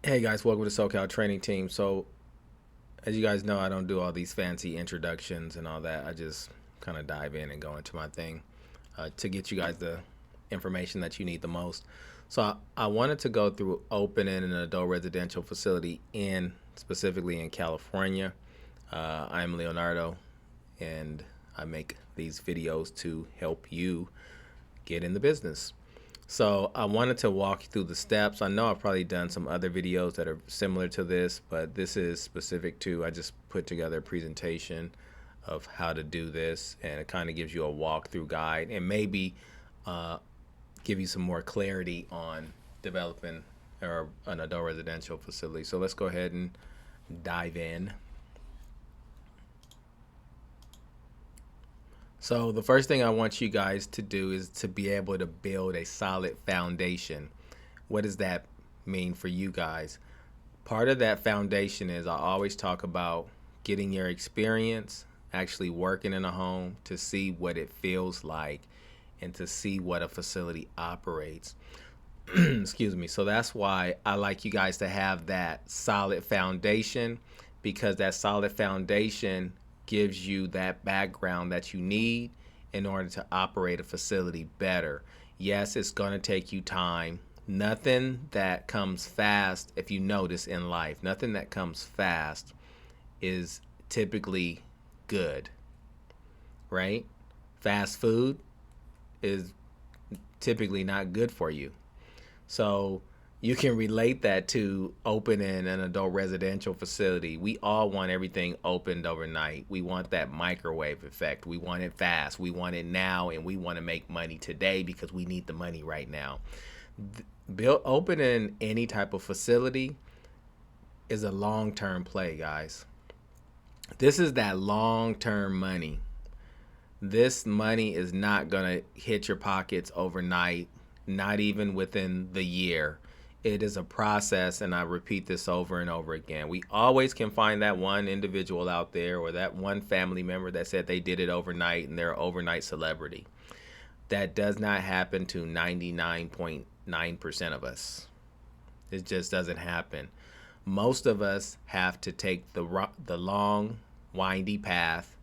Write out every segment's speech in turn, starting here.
Hey guys, welcome to SoCal Training Team. So, as you guys know, I don't do all these fancy introductions and all that. I just kind of dive in and go into my thing to get you guys the information that you need the most. So, I wanted to go through opening an adult residential facility specifically in California. I'm Leonardo, and I make these videos to help you get in the business. So I wanted to walk you through the steps. I know I've probably done some other videos that are similar to this, but this is specific to, I just put together a presentation of how to do this, and it kind of gives you a walkthrough guide and maybe uh, give you some more clarity on developing or an adult residential facility. So let's go ahead and dive in. So the first thing I want you guys to do is to be able to build a solid foundation. What does that mean for you guys? Part of that foundation is I always talk about getting your experience, actually working in a home to see what it feels like and to see what a facility operates. Excuse me. So that's why I like you guys to have that solid foundation, because that solid foundation gives you that background that you need in order to operate a facility better. Yes, it's going to take you time. Nothing that comes fast, if you notice in life, nothing that comes fast is typically good, right? Fast food is typically not good for you. So you can relate that to opening an adult residential facility. We all want everything opened overnight. We want that microwave effect. We want it fast. We want it now, and we want to make money today because we need the money right now. Opening any type of facility is a long-term play, guys. This is that long-term money. This money is not going to hit your pockets overnight, not even within the year. It is a process, and I repeat this over and over again. We always can find that one individual out there or that one family member that said they did it overnight and they're an overnight celebrity. That does not happen to 99.9% of us. It just doesn't happen. Most of us have to take the long, windy path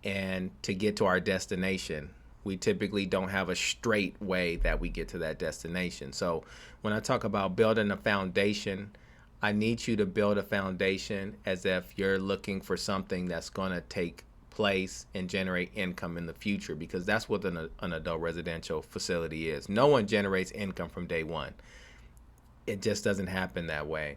and to get to our destination. We typically don't have a straight way that we get to that destination. So when I talk about building a foundation, I need you to build a foundation as if you're looking for something that's going to take place and generate income in the future, because that's what an adult residential facility is. No one generates income from day one. It just doesn't happen that way.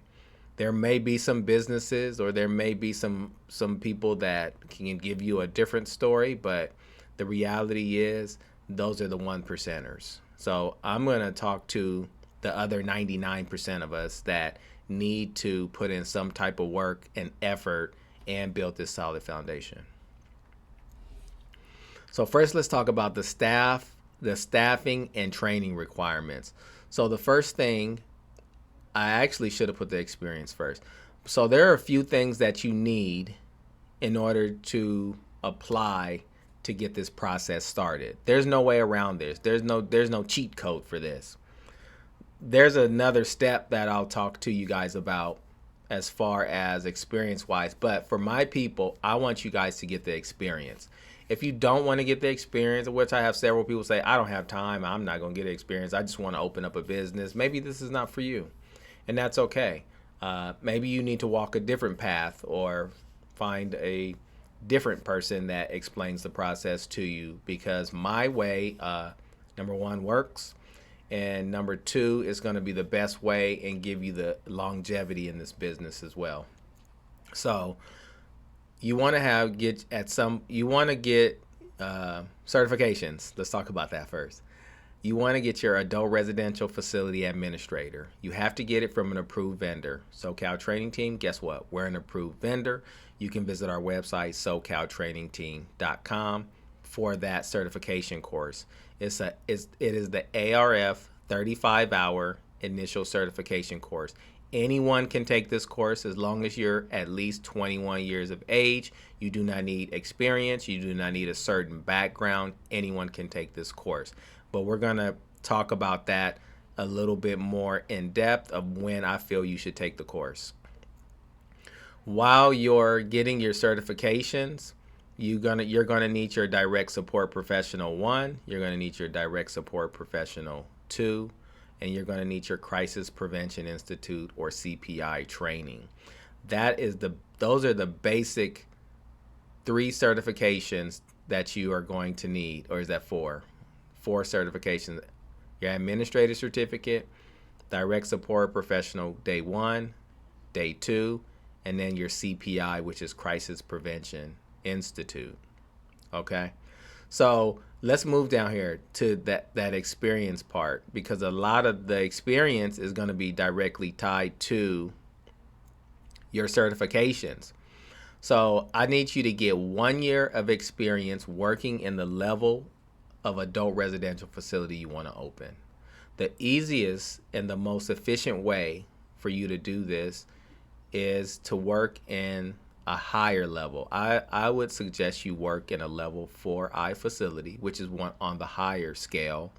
There may be some businesses or there may be some people that can give you a different story, but the reality is those are the 1%ers. So I'm going to talk to the other 99% of us that need to put in some type of work and effort and build this solid foundation. So first, let's talk about the staffing and training requirements. So the first thing, I actually should have put the experience first. So there are a few things that you need in order to apply to get this process started. There's no way around this. There's no cheat code for this. There's another step that I'll talk to you guys about as far as experience wise, but for my people, I want you guys to get the experience. If you don't want to get the experience, which I have several people say, I don't have time, I'm not going to get experience, I just want to open up a business, maybe this is not for you, and that's okay. Maybe you need to walk a different path or find a different person that explains the process to you, because my way, number one, works, and number two is going to be the best way and give you the longevity in this business as well. So you want to get certifications. Let's talk about that first. You want to get your adult residential facility administrator. You have to get it from an approved vendor. SoCal Training Team, guess what? We're an approved vendor. You can visit our website, socaltrainingteam.com, for that certification course. It is the ARF 35-hour initial certification course. Anyone can take this course as long as you're at least 21 years of age. You do not need experience. You do not need a certain background. Anyone can take this course. But we're going to talk about that a little bit more in depth of when I feel you should take the course. While you're getting your certifications, you're gonna need your direct support professional 1, you're gonna need your direct support professional 2, and you're gonna need your Crisis Prevention Institute or CPI training. Those are the basic 3 certifications that you are going to need. Or is that 4? 4 certifications. Your administrative certificate, direct support professional day 1, day 2, and then your CPI, which is Crisis Prevention Institute. Okay? So let's move down here to that experience part, because a lot of the experience is going to be directly tied to your certifications. So I need you to get 1 year of experience working in the level of adult residential facility you want to open. The easiest and the most efficient way for you to do this is to work in a higher level. I would suggest you work in a level 4I facility, which is one on the higher scale,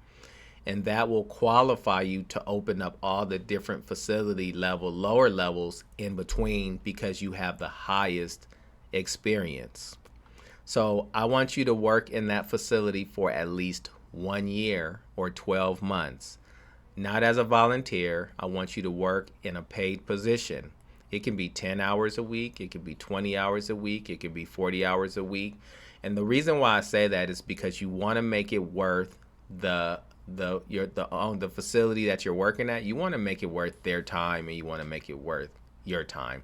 and that will qualify you to open up all the different facility level, lower levels in between, because you have the highest experience. So I want you to work in that facility for at least 1 year or 12 months. Not as a volunteer. I want you to work in a paid position. It can be 10 hours a week, it can be 20 hours a week, it can be 40 hours a week. And the reason why I say that is because you want to make it worth the facility that you're working at. You want to make it worth their time, and you want to make it worth your time.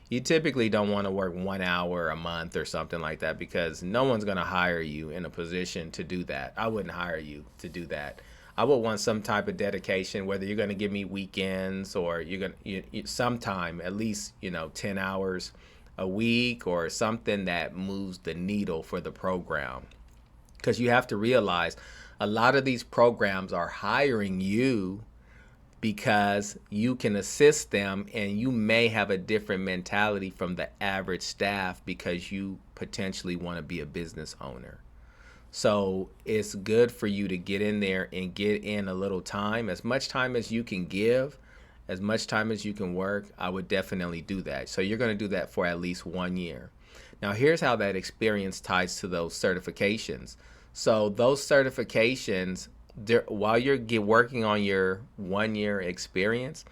You typically don't want to work 1 hour a month or something like that, because no one's going to hire you in a position to do that. I wouldn't hire you to do that. I would want some type of dedication, whether you're going to give me weekends or you're going to sometime, at least 10 hours a week or something that moves the needle for the program. Because you have to realize a lot of these programs are hiring you because you can assist them, and you may have a different mentality from the average staff because you potentially want to be a business owner. So it's good for you to get in there and get in a little time, as much time as you can give, as much time as you can work. I would definitely do that. So you're going to do that for at least 1 year. Now here's how that experience ties to those certifications. So those certifications, while you're working on your 1 year experience,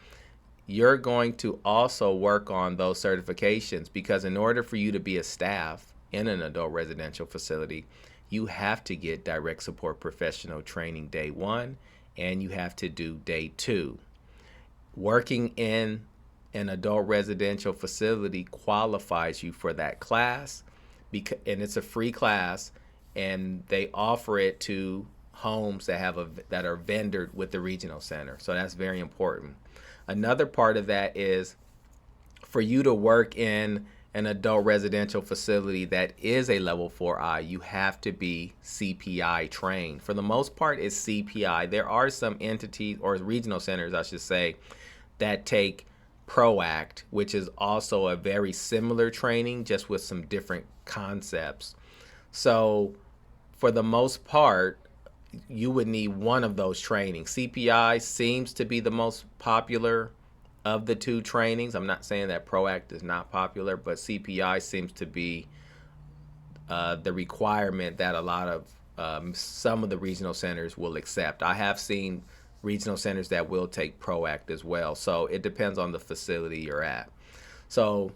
you're going to also work on those certifications, because in order for you to be a staff in an adult residential facility, you have to get direct support professional training day 1, and you have to do day 2. Working in an adult residential facility qualifies you for that class, and it's a free class, and they offer it to homes that are vendored with the regional center. So that's very important. Another part of that is for you to work in an adult residential facility that is a level 4I, you have to be CPI trained. For the most part, it's CPI. There are some entities, or regional centers, I should say, that take PROACT, which is also a very similar training, just with some different concepts. So for the most part, you would need one of those trainings. CPI seems to be the most popular of the 2 trainings. I'm not saying that PROACT is not popular, but CPI seems to be the requirement that a lot of some of the regional centers will accept. I have seen regional centers that will take PROACT as well. So it depends on the facility you're at. So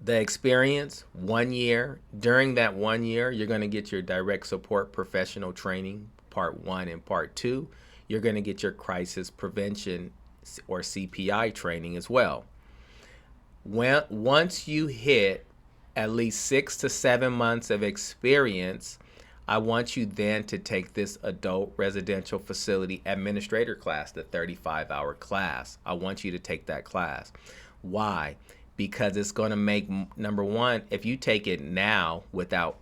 the experience, 1 year. During that 1 year, you're going to get your direct support professional training, part 1 and part 2. You're going to get your crisis prevention or CPI training as well. Once you hit at least 6 to 7 months of experience, I want you then to take this adult residential facility administrator class, the 35-hour class. I want you to take that class. Why? Because it's going to make, number one, if you take it now without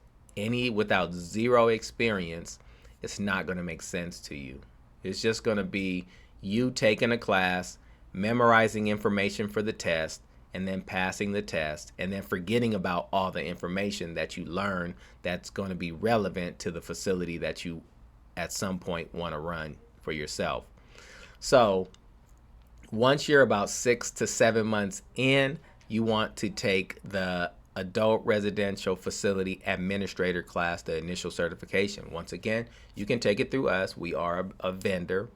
zero experience, it's not going to make sense to you. It's just going to be you taking a class, memorizing information for the test, and then passing the test, and then forgetting about all the information that you learn that's going to be relevant to the facility that you at some point want to run for yourself. So once you're about 6 to 7 months in, you want to take the Adult Residential Facility Administrator class, the initial certification. Once again, you can take it through us. We are a vendor.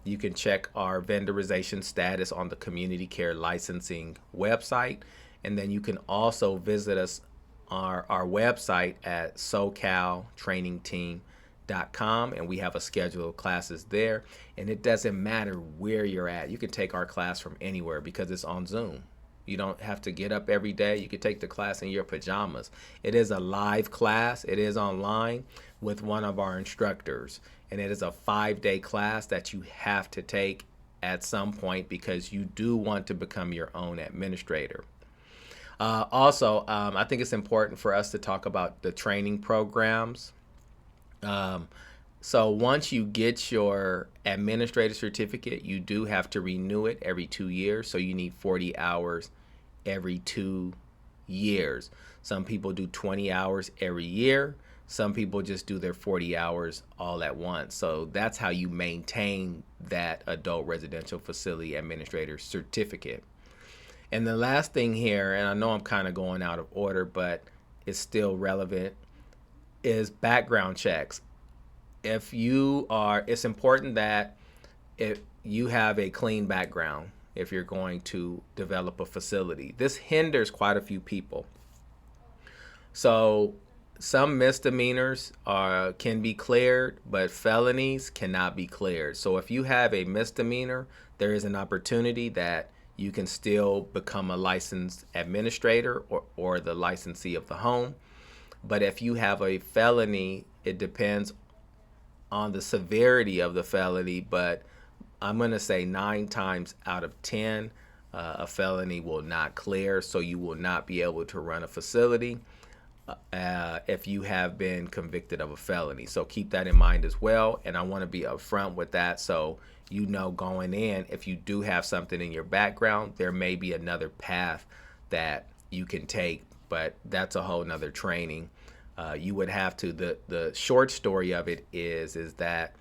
You can check our vendorization status on the Community Care Licensing website. And then you can also visit us our website at SoCalTrainingTeam.com, and we have a schedule of classes there. And it doesn't matter where you're at. You can take our class from anywhere because it's on Zoom. You don't have to get up every day. You can take the class in your pajamas. It is a live class. It is online with one of our instructors. And it is a 5-day class that you have to take at some point because you do want to become your own administrator. Also, I think it's important for us to talk about the training programs. So once you get your administrative certificate, you do have to renew it every 2 years. So you need 40 hours every 2 years. Some people do 20 hours every year. Some people just do their 40 hours all at once. So that's how you maintain that Adult Residential Facility Administrator certificate. And the last thing here, and I know I'm kind of going out of order, but it's still relevant, is background checks. It's important that if you have a clean background if you're going to develop a facility. This hinders quite a few people. So some misdemeanors can be cleared, but felonies cannot be cleared. So if you have a misdemeanor, there is an opportunity that you can still become a licensed administrator or the licensee of the home. But if you have a felony, it depends on the severity of the felony, but I'm going to say 9 times out of 10, a felony will not clear, so you will not be able to run a facility if you have been convicted of a felony. So keep that in mind as well, and I want to be upfront with that so you know going in, if you do have something in your background, there may be another path that you can take, but that's a whole nother training. You would have to, the short story of it is that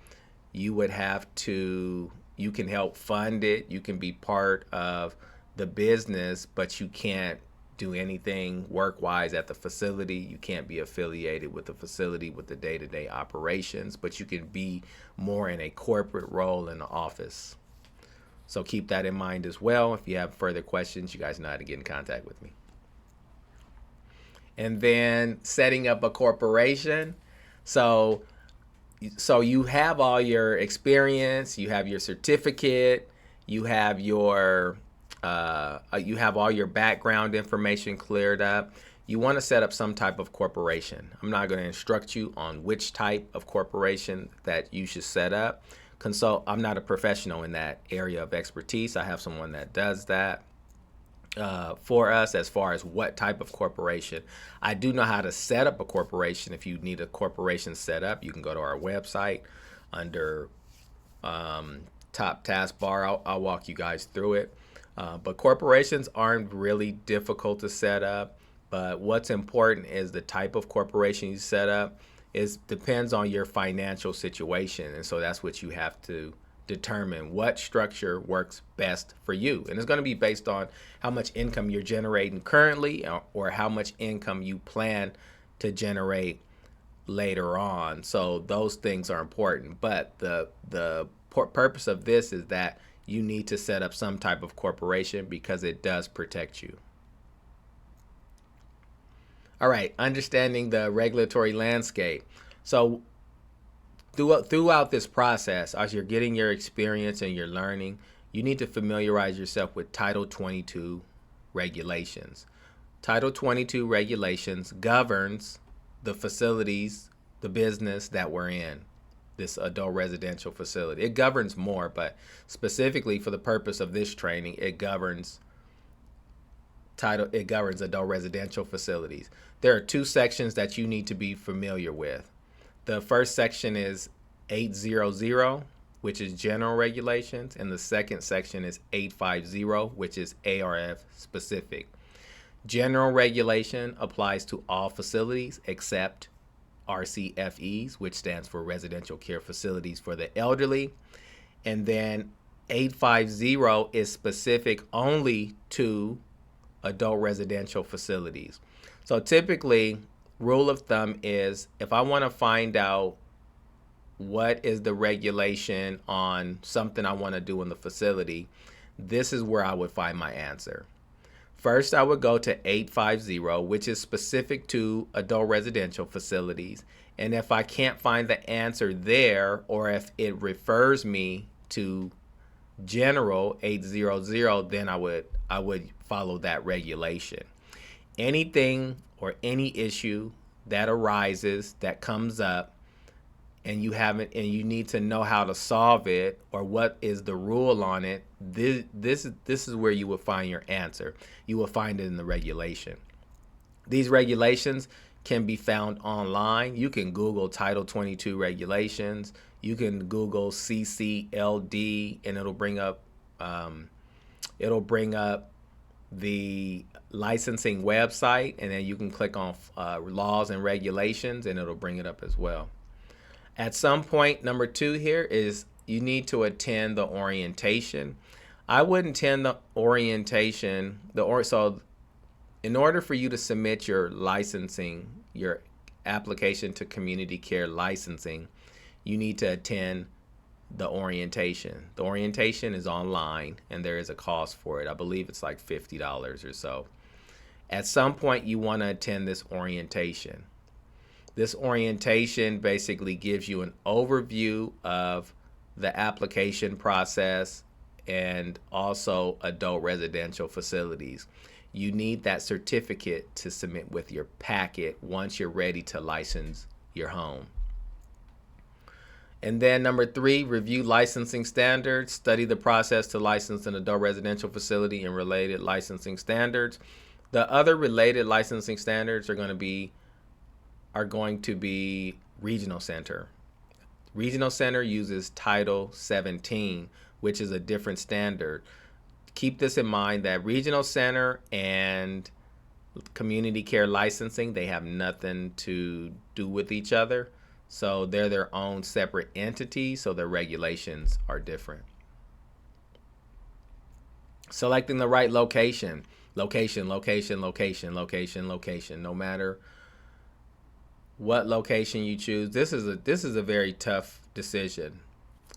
you would have to, you can help fund it, you can be part of the business, but you can't do anything work-wise at the facility. You can't be affiliated with the facility with the day-to-day operations, but you can be more in a corporate role in the office. So keep that in mind as well. If you have further questions, you guys know how to get in contact with me. And then setting up a corporation. So you have all your experience, you have your certificate, you have your you have all your background information cleared up. You want to set up some type of corporation. I'm not going to instruct you on which type of corporation that you should set up. I'm not a professional in that area of expertise. I have someone that does that for us as far as what type of corporation. I do know how to set up a corporation. If you need a corporation set up, you can go to our website under top taskbar. I'll walk you guys through it. But corporations aren't really difficult to set up. But what's important is the type of corporation you set up depends on your financial situation. And so that's what you have to determine, what structure works best for you. And it's going to be based on how much income you're generating currently or how much income you plan to generate later on. So those things are important. But the purpose of this is that you need to set up some type of corporation because it does protect you. All right, understanding the regulatory landscape. So throughout this process, as you're getting your experience and you're learning, you need to familiarize yourself with Title 22 regulations. Title 22 regulations governs the facilities, the business that we're in, this adult residential facility. It governs more, but specifically for the purpose of this training, it governs adult residential facilities. There are 2 sections that you need to be familiar with. The first section is 800, which is general regulations, and the second section is 850, which is ARF specific. General regulation applies to all facilities except RCFEs, which stands for Residential Care Facilities for the Elderly. And then 850 is specific only to adult residential facilities. So typically, rule of thumb is if I want to find out what is the regulation on something I want to do in the facility, this is where I would find my answer. First, I would go to 850, which is specific to adult residential facilities. And if I can't find the answer there, or if it refers me to general 800, then I would follow that regulation. Anything or any issue that arises, that comes up, and you need to know how to solve it or what is the rule on it, this is where you will find your answer. You will find it in the regulation. These regulations can be found online. You can Google Title 22 regulations. You can Google CCLD, and it'll bring up the licensing website, and then you can click on laws and regulations, and it'll bring it up as well. At some point, number 2 here is you need to attend the orientation. I wouldn't attend the orientation. So in order for you to submit your licensing, your application to community care licensing, you need to attend the orientation. The orientation is online, and there is a cost for it. I believe it's like $50 or so. At some point, you want to attend this orientation. This orientation basically gives you an overview of the application process and also adult residential facilities. You need that certificate to submit with your packet once you're ready to license your home. And then number 3, review licensing standards. Study the process to license an adult residential facility and related licensing standards. The other related licensing standards are going to be regional center. Regional center uses Title 17, which is a different standard. Keep this in mind that regional center and community care licensing, they have nothing to do with each other. So they're their own separate entities, so their regulations are different. Selecting the right location. Location. No matter what location you choose, this is a very tough decision.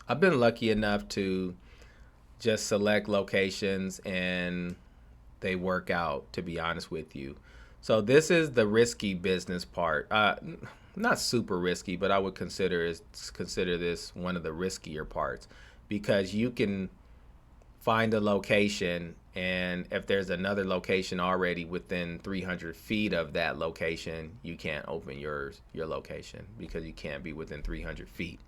I've been lucky enough to just select locations and they work out, to be honest with you. So this is the risky business part. Not super risky, but I would consider this one of the riskier parts, because you can find a location, and if there's another location already within 300 feet of that location, you can't open your location because you can't be within 300 feet.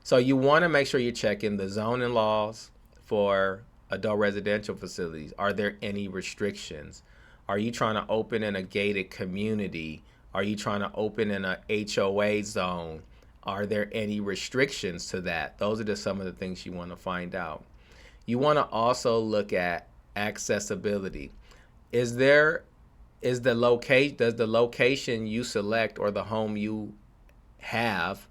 So you want to make sure you check in the zoning laws for adult residential facilities. Are there any restrictions? Are you trying to open in a gated community? Are you trying to open in a HOA zone? Are there any restrictions to that? Those are just some of the things you want to find out. You want to also look at accessibility. Does the location you select or the home you have,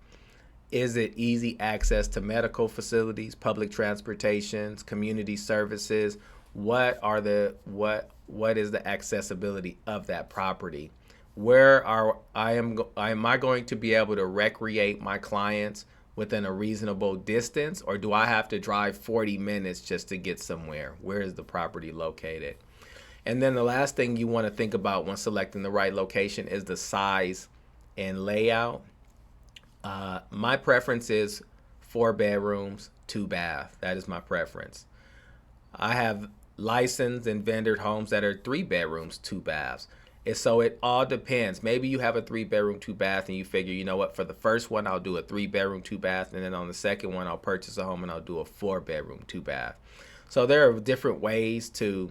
is it easy access to medical facilities, public transportations, community services? What is the accessibility of that property? Am I going to be able to recreate my clients within a reasonable distance, or do I have to drive 40 minutes just to get somewhere? Where is the property located? And then the last thing you want to think about when selecting the right location is the size and layout. My preference is 4 bedrooms, 2 bath. That is my preference. I have licensed and vendored homes that are 3 bedrooms, 2 baths. And so it all depends. Maybe you have a 3 bedroom, 2 bath, and you figure, you know what, for the first one, I'll do a 3 bedroom, 2 bath. And then on the second one, I'll purchase a home and I'll do a 4 bedroom, 2 bath. So there are different ways to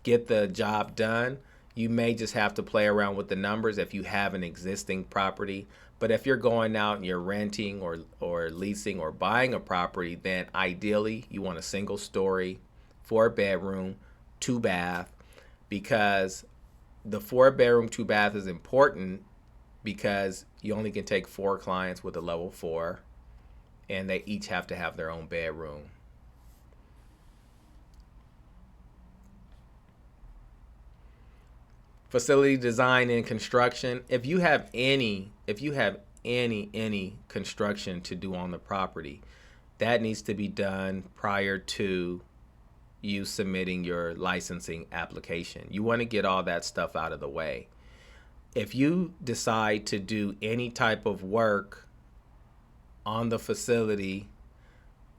get the job done. You may just have to play around with the numbers if you have an existing property. But if you're going out and you're renting or leasing or buying a property, then ideally you want a single story, 4 bedroom, 2 bath, because the 4 bedroom, 2 bath is important because you only can take 4 clients with a level 4, and they each have to have their own bedroom. Facility design and construction. If you have any construction to do on the property, that needs to be done prior to you submitting your licensing application. You want to get all that stuff out of the way. If you decide to do any type of work on the facility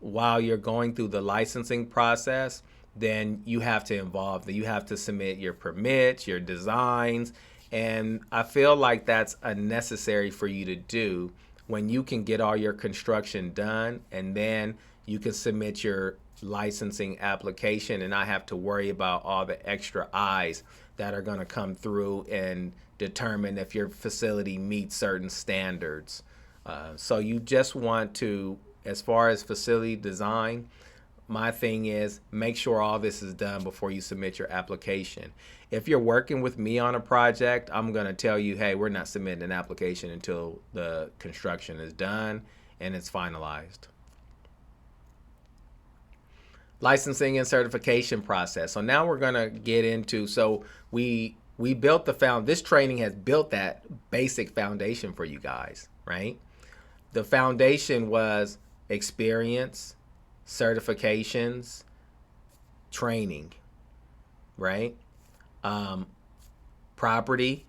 while you're going through the licensing process, then you have to submit your permits, your designs, and I feel like that's unnecessary for you to do when you can get all your construction done and then you can submit your licensing application and not have to worry about all the extra I's that are going to come through and determine if your facility meets certain standards. So you just want to, as far as facility design, my thing is make sure all this is done before you submit your application. If you're working with me on a project, I'm going to tell you, hey, we're not submitting an application until the construction is done and it's finalized. Licensing and certification process. So now we're going to get into, so we built this training has built that basic foundation for you guys, right? The foundation was experience, certifications, training, right? Property,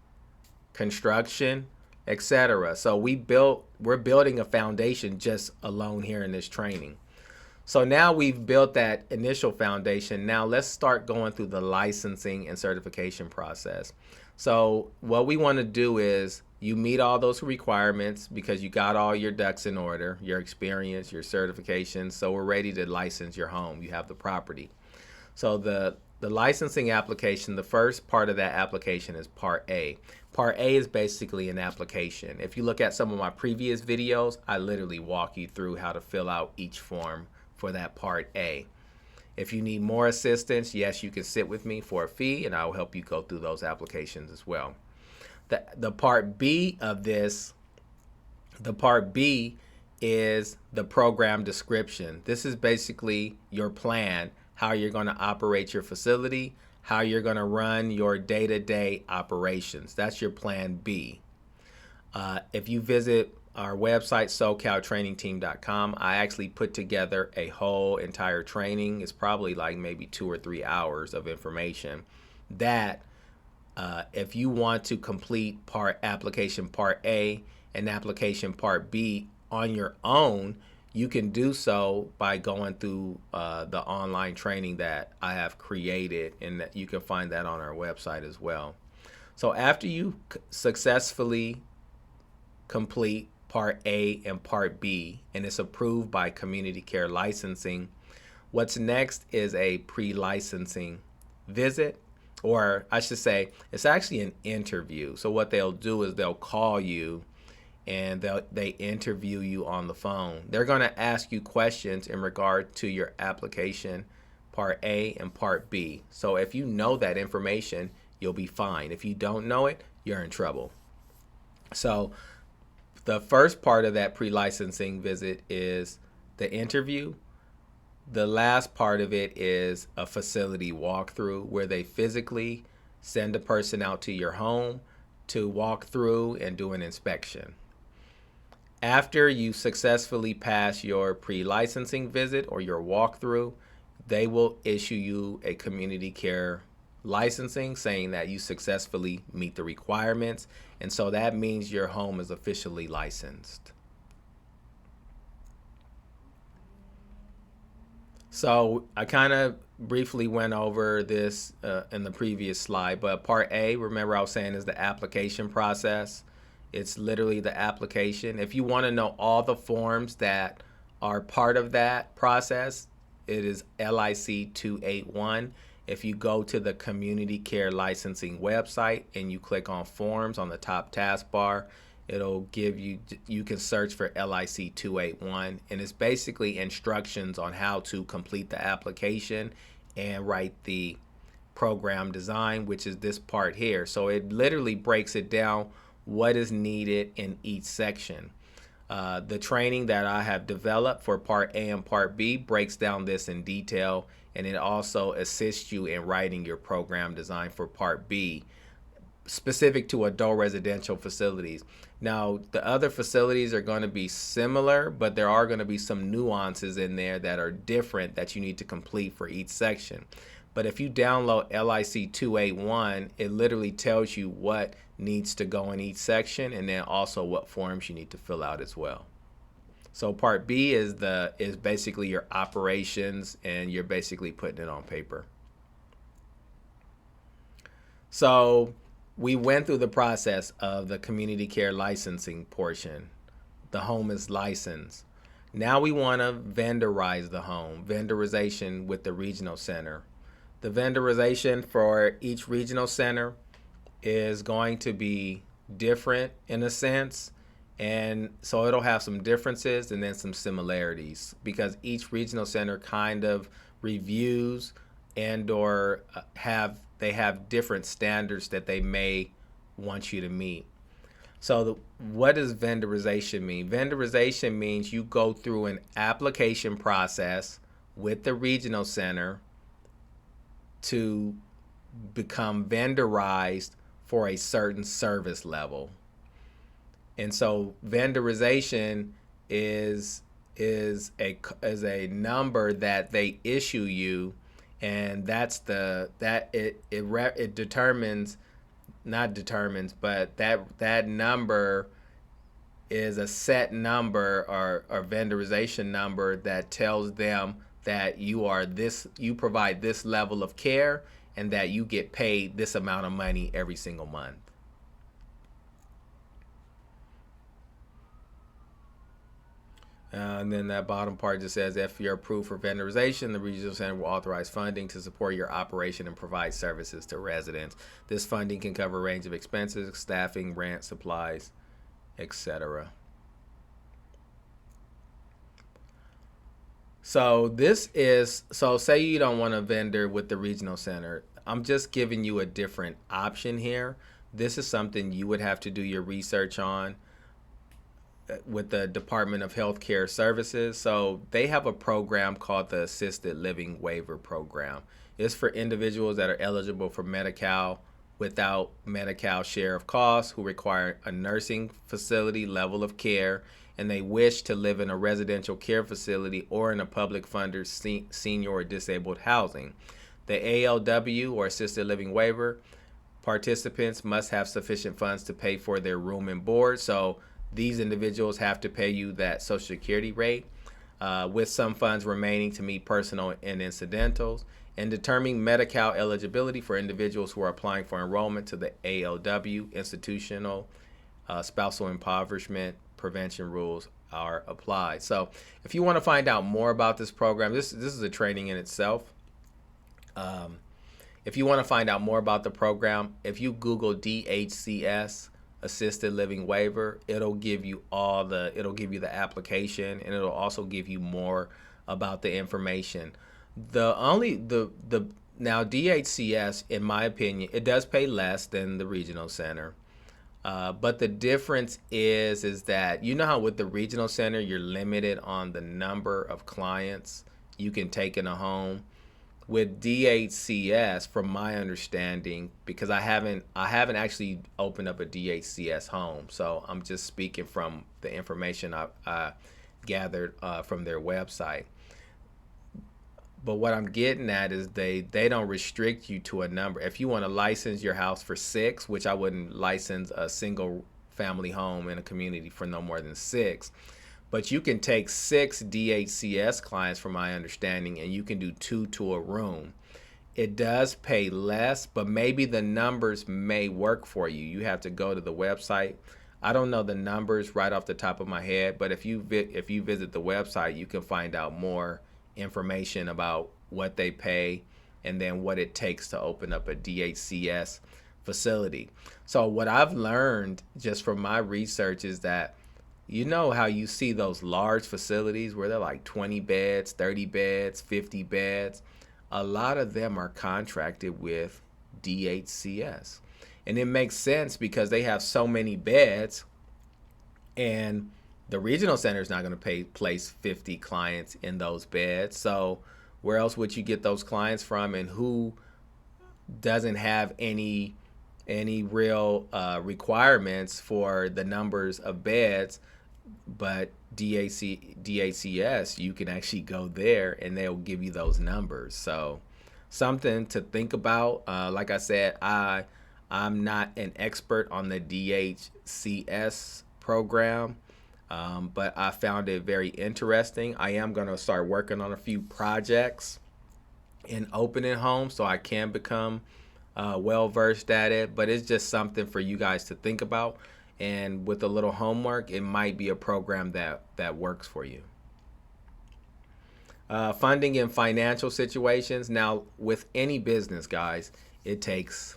construction, etc. So we're building a foundation just alone here in this training. So now we've built that initial foundation. Now let's start going through the licensing and certification process. So what we want to do is you meet all those requirements because you got all your ducks in order, your experience, your certifications. So we're ready to license your home. You have the property. So the licensing application, the first part of that application is Part A. Part A is basically an application. If you look at some of my previous videos, I literally walk you through how to fill out each form for that Part A. If you need more assistance, yes, you can sit with me for a fee and I will help you go through those applications as well. The Part B of this, the Part B is the program description. This is basically your plan, how you're going to operate your facility, how you're going to run your day-to-day operations. That's your Plan B. If you visit our website, SoCalTrainingTeam.com, I actually put together a whole entire training. It's probably like maybe 2 or 3 hours of information that if you want to complete application Part A and application Part B on your own, you can do so by going through the online training that I have created, and that you can find that on our website as well. So after you successfully complete Part A and Part B, and it's approved by Community Care Licensing, what's next is a pre-licensing visit, or I should say, it's actually an interview. So what they'll do is they'll call you and they interview you on the phone. They're going to ask you questions in regard to your application, Part A and Part B. So if you know that information, you'll be fine. If you don't know it, you're in trouble. So the first part of that pre-licensing visit is the interview. The last part of it is a facility walkthrough where they physically send a person out to your home to walk through and do an inspection. After you successfully pass your pre-licensing visit or your walkthrough, they will issue you a community care licensing saying that you successfully meet the requirements, and so that means your home is officially licensed. So I kind of briefly went over this in the previous slide, but Part A, remember I was saying, is the application process. It's literally the application. If you want to know all the forms that are part of that process, it is LIC 281. If you go to the Community Care Licensing website and you click on Forms on the top taskbar, it'll give you, you can search for LIC 281, and it's basically instructions on how to complete the application and write the program design, which is this part here. So it literally breaks it down what is needed in each section. The training that I have developed for Part A and Part B breaks down this in detail, and it also assists you in writing your program design for Part B. specific to adult residential facilities. Now, the other facilities are going to be similar, but there are going to be some nuances in there that are different that you need to complete for each section. But if you download LIC 281, it literally tells you what needs to go in each section, and then also what forms you need to fill out as well. So part B is basically your operations, and you're basically putting it on paper. So we went through the process of the community care licensing portion. The home is licensed. Now we want to vendorize the home, vendorization with the regional center. The vendorization for each regional center is going to be different in a sense. And so it'll have some differences and then some similarities, because each regional center kind of reviews and or they have different standards that they may want you to meet. So what does vendorization mean? Vendorization means you go through an application process with the regional center to become vendorized for a certain service level. And so vendorization is a number that they issue you, and that's it determines, not determines, but that number is a set number or vendorization number that tells them that you provide this level of care and that you get paid this amount of money every single month. And then that bottom part just says, if you're approved for vendorization, the regional center will authorize funding to support your operation and provide services to residents. This funding can cover a range of expenses, staffing, rent, supplies, etc. So say you don't want to vendor with the regional center. I'm just giving you a different option here. This is something you would have to do your research on with the Department of Healthcare Services. So they have a program called the Assisted Living Waiver Program. It's for individuals that are eligible for Medi-Cal without Medi-Cal share of costs, who require a nursing facility level of care, and they wish to live in a residential care facility or in a public funded senior or disabled housing. The ALW, or Assisted Living Waiver, participants must have sufficient funds to pay for their room and board. So these individuals have to pay you that Social Security rate, with some funds remaining to meet personal and incidentals, and determining Medi-Cal eligibility for individuals who are applying for enrollment to the ALW. Institutional spousal impoverishment prevention rules are applied. So if you want to find out more about this program, this is a training in itself. If you want to find out more about the program, if you Google DHCS Assisted Living Waiver, it'll give you the application, and it'll also give you more about the information. Now DHCS, in my opinion, it does pay less than the regional center. But the difference is that, you know how with the regional center you're limited on the number of clients you can take in a home. With DHCS, from my understanding, because I haven't actually opened up a DHCS home, so I'm just speaking from the information I gathered from their website. But what I'm getting at is they don't restrict you to a number. If you want to license your house for 6, which I wouldn't license a single family home in a community for no more than 6, but you can take 6 DHCS clients, from my understanding, and you can do 2 to a room. It does pay less, but maybe the numbers may work for you. You have to go to the website. I don't know the numbers right off the top of my head, but if you visit the website, you can find out more information about what they pay and then what it takes to open up a DHCS facility. So what I've learned just from my research is that, you know how you see those large facilities where they're like 20 beds, 30 beds, 50 beds? A lot of them are contracted with DHCS. And it makes sense because they have so many beds, and the regional center is not going to place 50 clients in those beds. So where else would you get those clients from, and who doesn't have any any real requirements for the numbers of beds, but DHCS, you can actually go there and they'll give you those numbers. So something to think about. Like I said, I'm not an expert on the DHCS program, but I found it very interesting. I am going to start working on a few projects in opening homes so I can become well versed at it. But it's just something for you guys to think about. And with a little homework, it might be a program that works for you. Funding in financial situations. Now, with any business, guys, it takes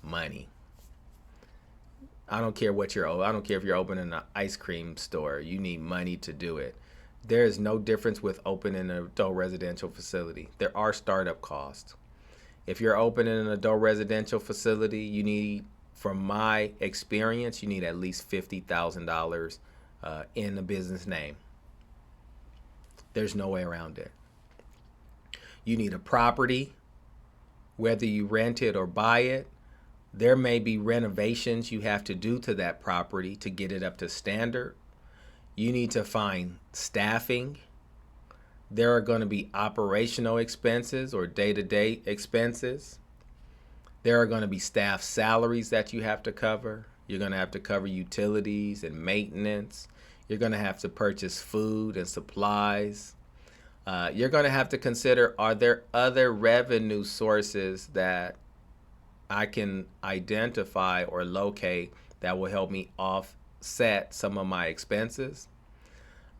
money. I don't care what I don't care if you're opening an ice cream store. You need money to do it. There is no difference with opening an adult residential facility. There are startup costs. If you're opening an adult residential facility, you need, from my experience, you need at least $50,000 in a business name. There's no way around it. You need a property, whether you rent it or buy it. There may be renovations you have to do to that property to get it up to standard. You need to find staffing. There are going to be operational expenses or day-to-day expenses. There are going to be staff salaries that you have to cover. You're going to have to cover utilities and maintenance. You're going to have to purchase food and supplies. You're going to have to consider, are there other revenue sources that I can identify or locate that will help me offset some of my expenses?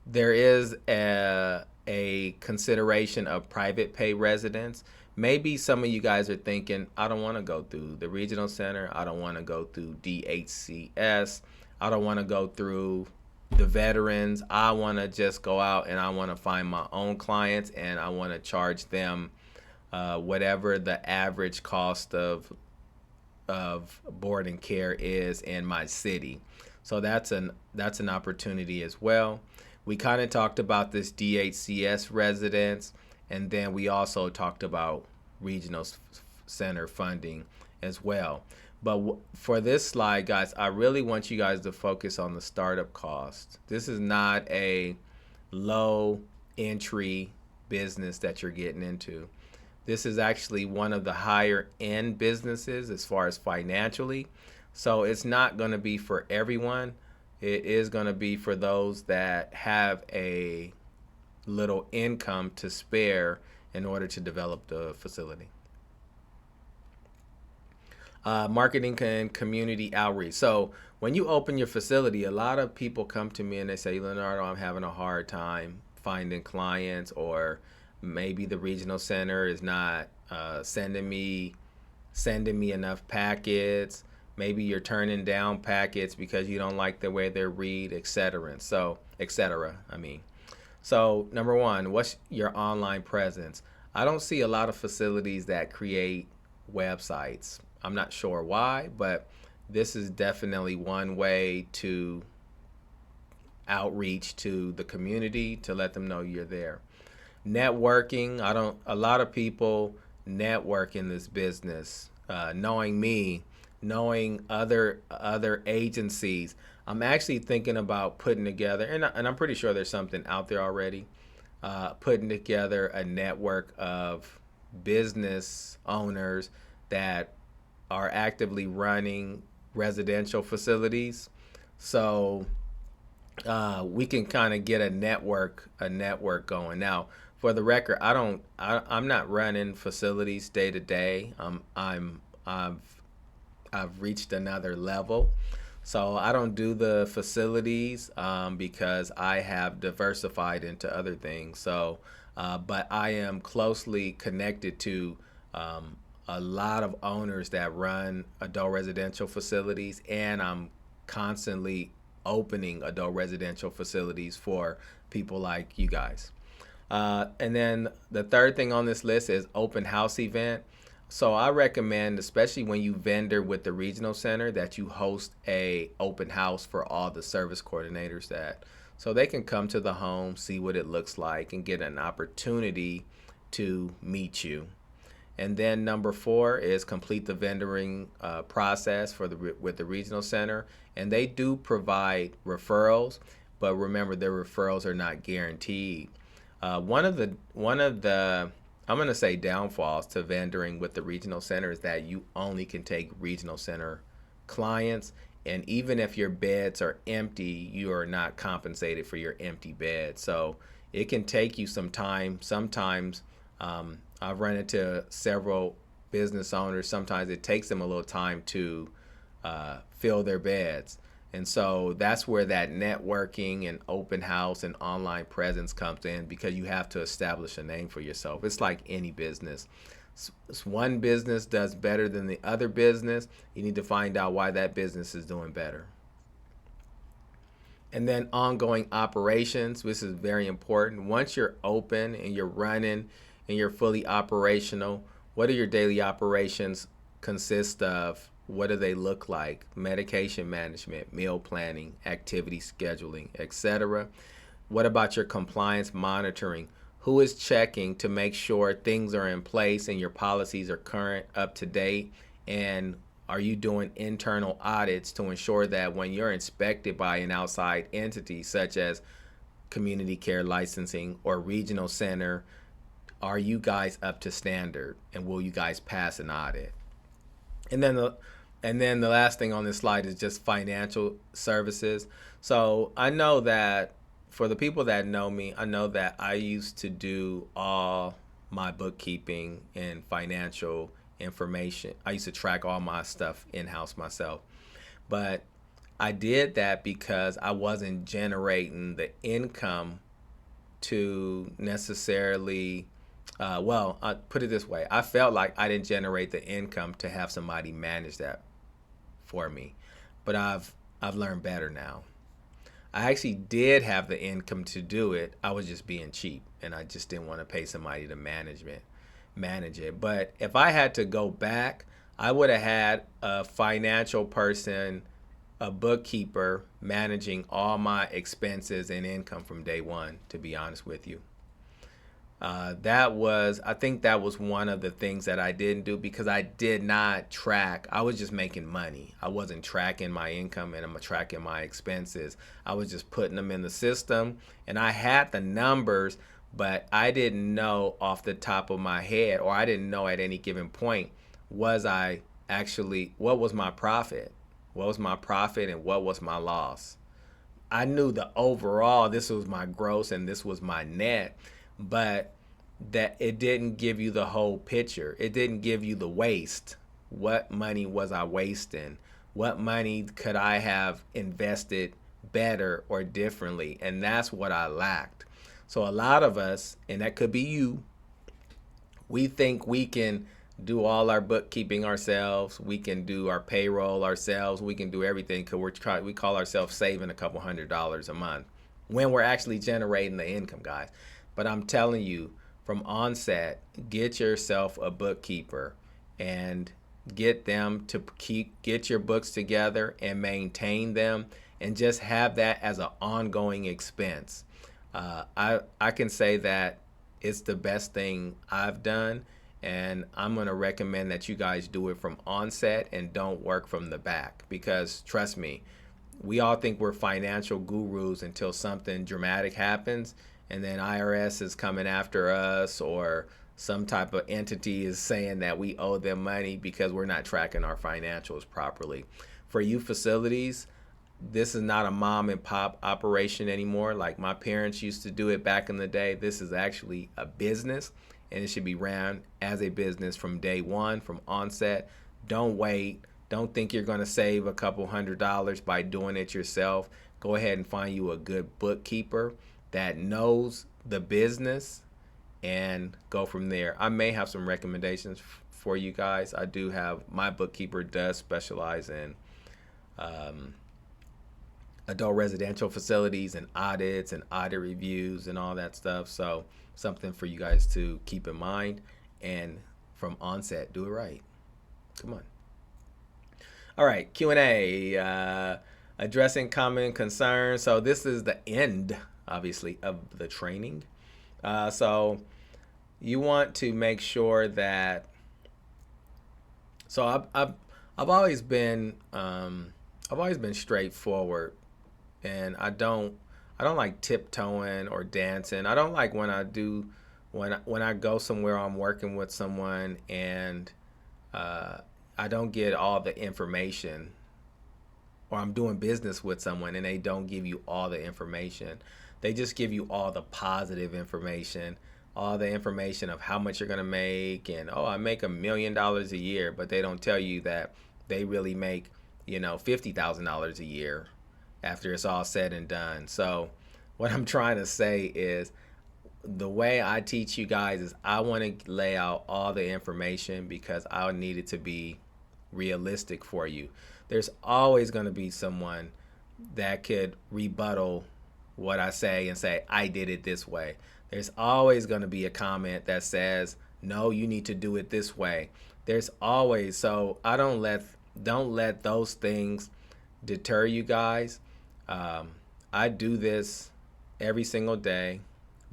There is a consideration of private pay residents. Maybe some of you guys are thinking, I don't want to go through the regional center. I don't want to go through DHCS. I don't want to go through the veterans. I want to just go out and I want to find my own clients and I want to charge them whatever the average cost of board and care is in my city. So that's an opportunity as well. We kind of talked about this DHCS residents, and then we also talked about regional center funding as well. But for this slide, guys, I really want you guys to focus on the startup cost. This is not a low entry business that you're getting into. This is actually one of the higher end businesses as far as financially. So it's not going to be for everyone. It is going to be for those that have a little income to spare in order to develop the facility. Marketing and community outreach. So when you open your facility, a lot of people come to me and they say, Leonardo, I'm having a hard time finding clients, or maybe the regional center is not sending me enough packets. Maybe you're turning down packets because you don't like the way they read, etc. So number one, what's your online presence? I don't see a lot of facilities that create websites. I'm not sure why, but this is definitely one way to outreach to the community to let them know you're there. Networking, a lot of people network in this business. Knowing me, knowing other agencies, I'm actually thinking about putting together, and I'm pretty sure there's something out there already, putting together a network of business owners that are actively running residential facilities. So we can kind of get a network going. Now, for the record, I'm not running facilities day to day. I've reached another level. So I don't do the facilities because I have diversified into other things. So, but I am closely connected to a lot of owners that run adult residential facilities, and I'm constantly opening adult residential facilities for people like you guys. And then the third thing on this list is open house event. So I recommend, especially when you vendor with the regional center, that you host a open house for all the service coordinators, so they can come to the home, see what it looks like, and get an opportunity to meet you. And then number 4 is complete the vendoring process with the regional center. And they do provide referrals, but remember their referrals are not guaranteed. One of the I'm going to say downfalls to vendoring with the regional center is that you only can take regional center clients, and even if your beds are empty, you are not compensated for your empty bed. So it can take you some time. Sometimes I've run into several business owners. Sometimes it takes them a little time to fill their beds. And so that's where that networking and open house and online presence comes in, because you have to establish a name for yourself. It's like any business. One business does better than the other business. You need to find out why that business is doing better. And then ongoing operations, this is very important. Once you're open and you're running and you're fully operational, what do your daily operations consist of? What do they look like? Medication management, meal planning, activity scheduling, etc. What about your compliance monitoring? Who is checking to make sure things are in place and your policies are current, up to date? And are you doing internal audits to ensure that when you're inspected by an outside entity, such as community care licensing or regional center, are you guys up to standard, and will you guys pass an audit? And then the last thing on this slide is just financial services. So I know that for the people that know me, I know that I used to do all my bookkeeping and financial information. I used to track all my stuff in-house myself. But I did that because I wasn't generating the income to necessarily, well, I put it this way. I felt like I didn't generate the income to have somebody manage that for me. But I've learned better now. I actually did have the income to do it. I was just being cheap, and I just didn't want to pay somebody to manage it. But if I had to go back, I would have had a financial person, a bookkeeper, managing all my expenses and income from day one, to be honest with you. I think that was one of the things that I didn't do, because I did not track. I was just making money. I wasn't tracking my income and I'm tracking my expenses. I was just putting them in the system, and I had the numbers, but I didn't know off the top of my head, or I didn't know at any given point, what was my profit? What was my profit and what was my loss? I knew the overall, this was my gross and this was my net, but that it didn't give you the whole picture. It didn't give you the waste. What money was I wasting? What money could I have invested better or differently? And that's what I lacked. So a lot of us, and that could be you, we think we can do all our bookkeeping ourselves. We can do our payroll ourselves. We can do everything because we call ourselves saving a couple $100s a month when we're actually generating the income, guys. But I'm telling you, from onset, get yourself a bookkeeper and get them to get your books together and maintain them, and just have that as an ongoing expense. I can say that it's the best thing I've done, and I'm going to recommend that you guys do it from onset and don't work from the back, because trust me, we all think we're financial gurus until something dramatic happens, and then IRS is coming after us, or some type of entity is saying that we owe them money because we're not tracking our financials properly. For you facilities, this is not a mom and pop operation anymore like my parents used to do it back in the day. This is actually a business, and it should be ran as a business from day one, from onset. Don't wait. Don't think you're going to save a couple $100s by doing it yourself. Go ahead and find you a good bookkeeper that knows the business and go from there. I may have some recommendations for you guys. I do have, my bookkeeper does specialize in adult residential facilities and audits and audit reviews and all that stuff. So something for you guys to keep in mind, and from onset, do it right. Come on. All right, Q&A, addressing common concerns. So this is the end, obviously, of the training. So you want to make sure that So I've always been straightforward, and I don't like tiptoeing or dancing. I don't like when I do when I go somewhere I'm working with someone and uh, I don't get all the information, or I'm doing business with someone and they don't give you all the information. They just give you all the positive information, all the information of how much you're going to make, and oh, I make $1 million a year, but they don't tell you that they really make, $50,000 a year after it's all said and done. So what I'm trying to say is the way I teach you guys is I want to lay out all the information because I need it to be realistic for you. There's always going to be someone that could rebuttal what I say and say, I did it this way. There's always going to be a comment that says, no, you need to do it this way. There's always, so I don't let those things deter you guys. Um, I do this every single day,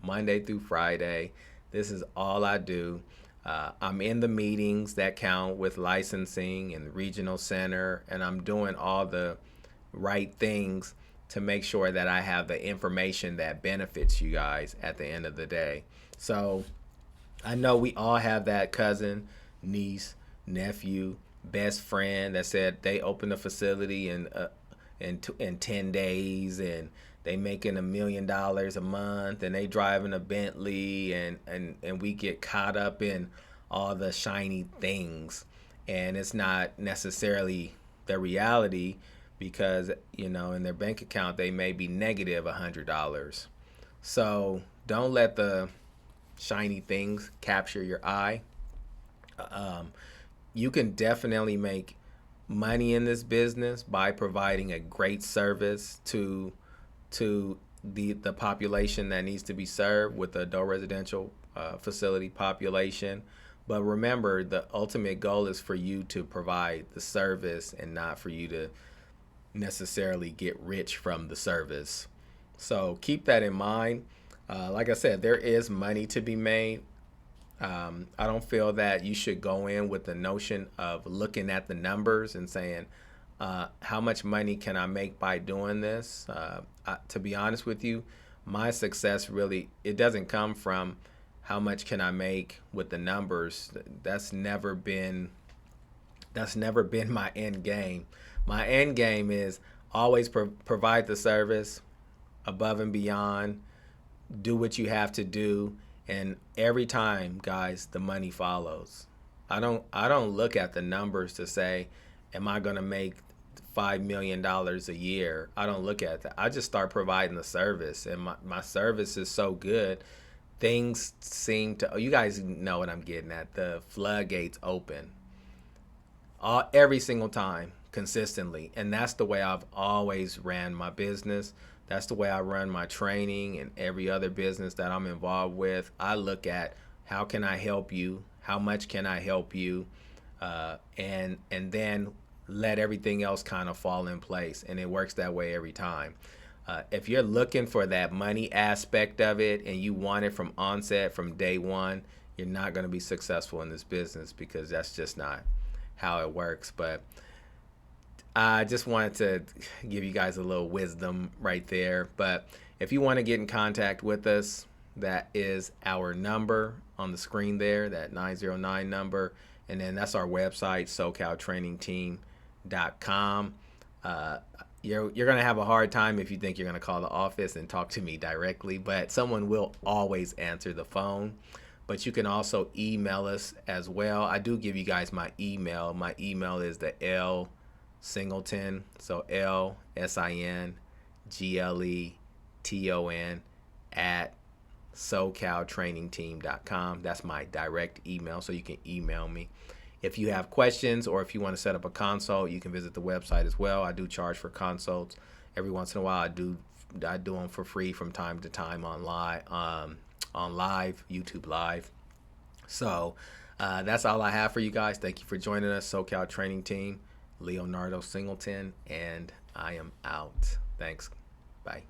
Monday through Friday. This is all I do. I'm in the meetings that count with licensing and the regional center, and I'm doing all the right things to make sure that I have the information that benefits you guys at the end of the day. So I know we all have that cousin, niece, nephew, best friend that said they opened a facility in 10 days and they making $1 million a month and they driving a Bentley, and we get caught up in all the shiny things, and it's not necessarily the reality because in their bank account they may be negative $100. So don't let the shiny things capture your eye. um, you can definitely make money in this business by providing a great service to the population that needs to be served with the adult residential facility population. But remember, the ultimate goal is for you to provide the service and not for you to necessarily get rich from the service. So keep that in mind. Like I said, there is money to be made. I don't feel that you should go in with the notion of looking at the numbers and saying, how much money can I make by doing this? To be honest with you, my success really, it doesn't come from how much can I make with the numbers. That's never been my end game. My end game is always provide the service above and beyond, do what you have to do, and every time, guys, the money follows. I don't look at the numbers to say, am I going to make $5 million a year? I don't look at that. I just start providing the service, and my service is so good. Things seem to, you guys know what I'm getting at. The floodgates open every single time consistently, and that's the way I've always ran my business. That's the way I run my training and every other business that I'm involved with. I look at how can I help you, how much can I help you, and then let everything else kind of fall in place, and it works that way every time. If you're looking for that money aspect of it and you want it from onset, from day one, you're not going to be successful in this business because that's just not how it works. But I just wanted to give you guys a little wisdom right there. But if you want to get in contact with us, that is our number on the screen there, that 909 number. And then that's our website, SoCalTrainingTeam.com. You're going to have a hard time if you think you're going to call the office and talk to me directly, but someone will always answer the phone. But you can also email us as well. I do give you guys my email. My email is the L Singleton, so LSINGLETON at SoCalTrainingTeam.com. That's my direct email, so you can email me. If you have questions or if you want to set up a consult, you can visit the website as well. I do charge for consults. Every once in a while, I do them for free from time to time on live, YouTube Live. So that's all I have for you guys. Thank you for joining us, SoCal Training Team. Leonardo Singleton, and I am out. Thanks. Bye.